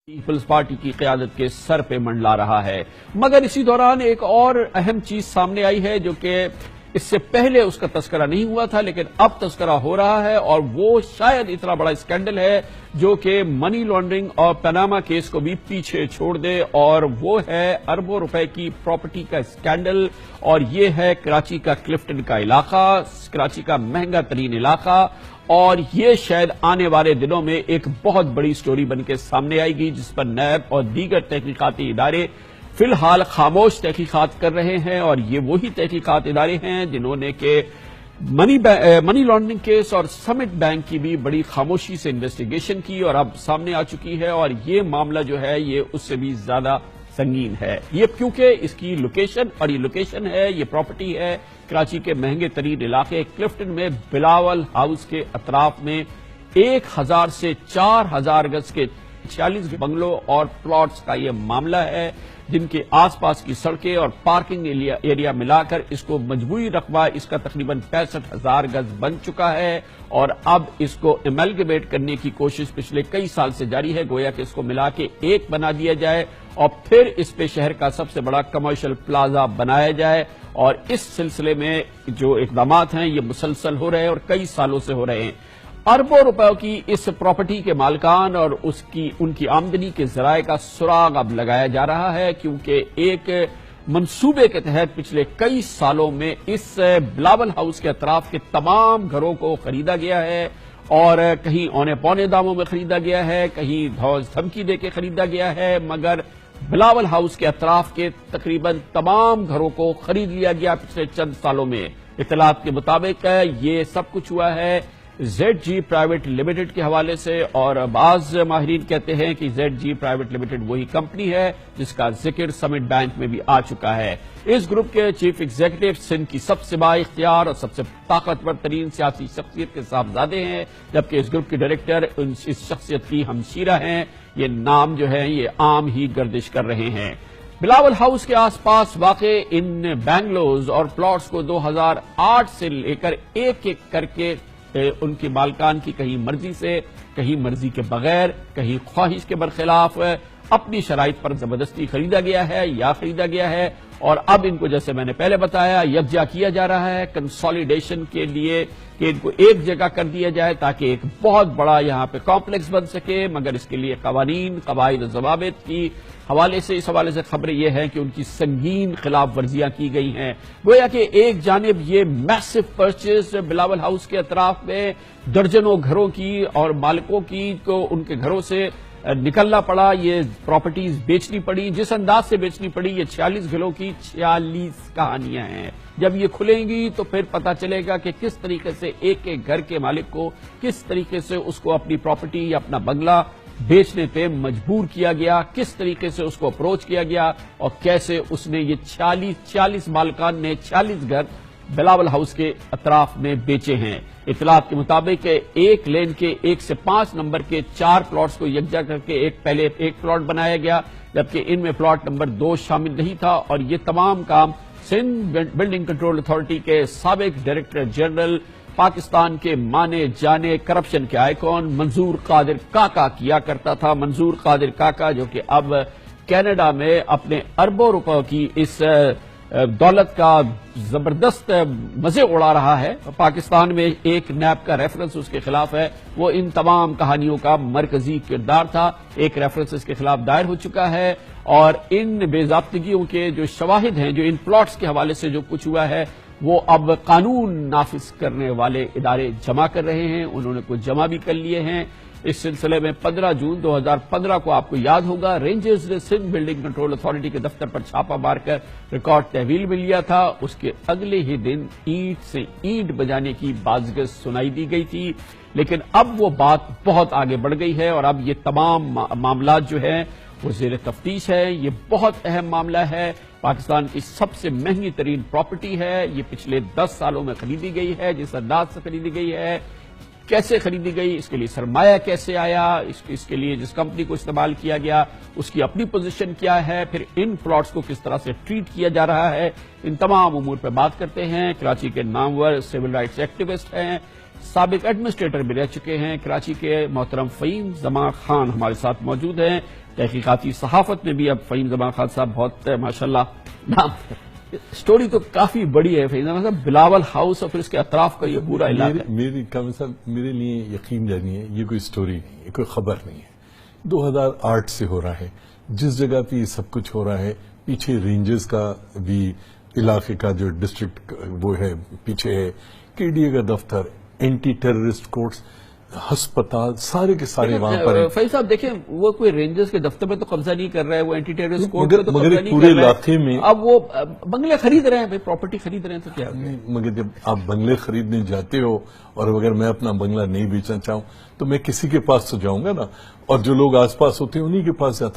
Peoples party کی قیادت کے سر پہ منڈلا رہا ہے، مگر اسی دوران ایک اور اہم چیز سامنے آئی ہے جو کہ اس سے پہلے اس کا تذکرہ نہیں ہوا تھا لیکن اب تذکرہ ہو رہا ہے، اور وہ شاید اتنا بڑا اسکینڈل ہے جو کہ منی لانڈرنگ اور پاناما کیس کو بھی پیچھے چھوڑ دے، اور وہ ہے اربوں روپے کی پراپرٹی کا اسکینڈل، اور یہ ہے کراچی کا کلفٹن کا علاقہ، کراچی کا مہنگا ترین علاقہ، اور یہ شاید آنے والے دنوں میں ایک بہت بڑی سٹوری بن کے سامنے آئے گی جس پر نیب اور دیگر تحقیقاتی ادارے فی الحال خاموش تحقیقات کر رہے ہیں، اور یہ وہی تحقیقات ادارے ہیں جنہوں نے کہ منی لانڈرنگ کیس اور سمٹ بینک کی بھی بڑی خاموشی سے انویسٹیگیشن کی اور اب سامنے آ چکی ہے، اور یہ معاملہ جو ہے یہ اس سے بھی زیادہ سنگین ہے، یہ کیونکہ اس کی لوکیشن، اور یہ لوکیشن ہے، یہ پراپرٹی ہے کراچی کے مہنگے ترین علاقے کلفٹن میں بلاول ہاؤس کے اطراف میں 1000 سے 4000 گز کے 46 بنگلوں اور پلاٹس کا یہ معاملہ ہے جن کے آس پاس کی سڑکیں اور پارکنگ ایریا ملا کر اس کو مجموعی رقبہ اس کا تقریباً 65,000 گز بن چکا ہے، اور اب اس کو ایملگمیٹ کرنے کی کوشش پچھلے کئی سال سے جاری ہے، گویا کہ اس کو ملا کے ایک بنا دیا جائے اور پھر اس پہ شہر کا سب سے بڑا کمرشل پلازا بنایا جائے، اور اس سلسلے میں جو اقدامات ہیں یہ مسلسل ہو رہے ہیں اور کئی سالوں سے ہو رہے ہیں۔ اربوں روپے کی اس پراپرٹی کے مالکان اور ان کی آمدنی کے ذرائع کا سراغ اب لگایا جا رہا ہے، کیونکہ ایک منصوبے کے تحت پچھلے کئی سالوں میں اس بلاول ہاؤس کے اطراف کے تمام گھروں کو خریدا گیا ہے، اور کہیں اونے پونے داموں میں خریدا گیا ہے، کہیں دھوس دھمکی دے کے خریدا گیا ہے، مگر بلاول ہاؤس کے اطراف کے تقریباً تمام گھروں کو خرید لیا گیا پچھلے چند سالوں میں۔ اطلاعات کے مطابق یہ سب کچھ ہوا ہے زیڈ جی پرائیویٹ لمیٹڈ کے حوالے سے، اور بعض ماہرین کہتے ہیں کہ زیڈ جی پرائیویٹ لمیٹڈ وہی کمپنی ہے جس کا ذکر سمٹ بینک میں بھی آ چکا ہے۔ اس گروپ کے چیف ایگزیکٹو سندھ کی سب سے با اختیار اور سب سے طاقتور ترین سیاسی شخصیت کے صاحبزادے ہیں، جبکہ اس گروپ کے ڈائریکٹر اس شخصیت کی ہمشیرہ ہیں۔ یہ نام جو ہے یہ عام ہی گردش کر رہے ہیں۔ بلاول ہاؤس کے آس پاس واقع ان بینگلوز اور پلاٹس کو 2008 سے لے کر ایک ایک کر کے ان کے مالکان کی کہیں مرضی سے، کہیں مرضی کے بغیر، کہیں خواہش کے برخلاف اپنی شرائط پر زبردستی خریدا گیا ہے یا خریدا گیا ہے، اور اب ان کو جیسے میں نے پہلے بتایا یکجا کیا جا رہا ہے کنسالیڈیشن کے لیے کہ ان کو ایک جگہ کر دیا جائے تاکہ ایک بہت بڑا یہاں پہ کمپلیکس بن سکے، مگر اس کے لیے قوانین، قواعد و ضوابط کی حوالے سے اس حوالے سے خبر یہ ہے کہ ان کی سنگین خلاف ورزیاں کی گئی ہیں۔ گویا کہ ایک جانب یہ میسو پرچیز بلاول ہاؤس کے اطراف میں درجنوں گھروں کی اور مالکوں کی کو ان کے گھروں سے نکلنا پڑا، یہ پراپرٹیز بیچنی پڑی، جس انداز سے بیچنی پڑی، یہ 46 گھروں کی 46 کہانیاں ہیں۔ جب یہ کھلیں گی تو پھر پتہ چلے گا کہ کس طریقے سے ایک ایک گھر کے مالک کو کس طریقے سے اس کو اپنی پراپرٹی یا اپنا بنگلہ بیچنے پہ مجبور کیا گیا، کس طریقے سے اس کو اپروچ کیا گیا، اور کیسے اس نے یہ 40 مالکان نے 40 گھر بلاول ہاؤس کے اطراف میں بیچے ہیں۔ اطلاعات کے مطابق ایک لین کے 1 سے 5 نمبر کے 4 پلاٹس کو یکجا کر کے پہلے ایک پلاٹ بنایا گیا، جبکہ ان میں پلاٹ نمبر 2 شامل نہیں تھا، اور یہ تمام کام سندھ بلڈنگ کنٹرول اتھارٹی کے سابق ڈائریکٹر جنرل، پاکستان کے مانے جانے کرپشن کے آئیکن منظور قادر کاکا کیا کرتا تھا۔ منظور قادر کاکا جو کہ اب کینیڈا میں اپنے اربوں روپے کی اس دولت کا زبردست مزے اڑا رہا ہے۔ پاکستان میں ایک نیب کا ریفرنس اس کے خلاف ہے، وہ ان تمام کہانیوں کا مرکزی کردار تھا، ایک ریفرنس اس کے خلاف دائر ہو چکا ہے، اور ان بے ضابطگیوں کے جو شواہد ہیں جو ان پلاٹس کے حوالے سے جو کچھ ہوا ہے وہ اب قانون نافذ کرنے والے ادارے جمع کر رہے ہیں، انہوں نے کچھ جمع بھی کر لیے ہیں۔ اس سلسلے میں 15 جون 2015 کو آپ کو یاد ہوگا رینجرز نے سندھ بلڈنگ کنٹرول اتھارٹی کے دفتر پر چھاپہ مار کر ریکارڈ تحویل میں لیا تھا، اس کے اگلے ہی دن اینٹ سے اینٹ بجانے کی بازگشت سنائی دی گئی تھی، لیکن اب وہ بات بہت آگے بڑھ گئی ہے، اور اب یہ تمام معاملات جو ہیں وہ زیر تفتیش ہے۔ یہ بہت اہم معاملہ ہے، پاکستان کی سب سے مہنگی ترین پراپرٹی ہے، یہ پچھلے 10 سالوں میں خریدی گئی ہے، جس انداز سے خریدی گئی ہے، کیسے خریدی گئی، اس کے لیے سرمایہ کیسے آیا، اس کے لیے جس کمپنی کو استعمال کیا گیا اس کی اپنی پوزیشن کیا ہے، پھر ان پلاٹس کو کس طرح سے ٹریٹ کیا جا رہا ہے، ان تمام امور پہ بات کرتے ہیں۔ کراچی کے نامور سول رائٹس ایکٹیوسٹ ہیں سابق ایڈمنسٹریٹر بھی رہ چکے ہیں کراچی کے محترم فہیم زمان خان ہمارے ساتھ موجود ہیں. تحقیقاتی صحافت میں بھی اب فہیم زمان خان صاحب بہت ماشاءاللہ نام. سٹوری تو کافی بڑی ہے فہیم زمان صاحب, بلاول ہاؤس اور پھر اس کے اطراف کا یہ پورا علاقہ. میری کامل صاحب میرے لیے یقین جانیے یہ کوئی سٹوری نہیں ہے, کوئی خبر نہیں ہے. 2008 سے ہو رہا ہے, جس جگہ پہ یہ سب کچھ ہو رہا ہے پیچھے رینجز کا بھی علاقے کا جو ڈسٹرکٹ وہ ہے پیچھے ہے, KDA کا دفتر, اینٹی ٹیررسٹ کورٹس, ہسپتال, سارے کے سارے وہاں پر ہیں. فہیم صاحب دیکھیں وہ کوئی رینجرز کے دفتر میں تو قبضہ نہیں کر رہا ہے, وہ اینٹی ٹیررسٹ کورٹ مگر پہ تو قبضہ نہیں پورے کر رہا علاقے ہے. میں اب وہ بنگلے خرید رہے ہیں بھائی, پراپرٹی خرید رہے ہیں تو کیا. مگر جب آپ بنگلے خریدنے جاتے ہو اور اگر میں اپنا بنگلہ نہیں بیچنا چاہوں تو میں کسی کے پاس تو جاؤں گا نا, اور جو لوگ آس پاس ہوتے ہیں انہی کے پاس جاتا ہوں.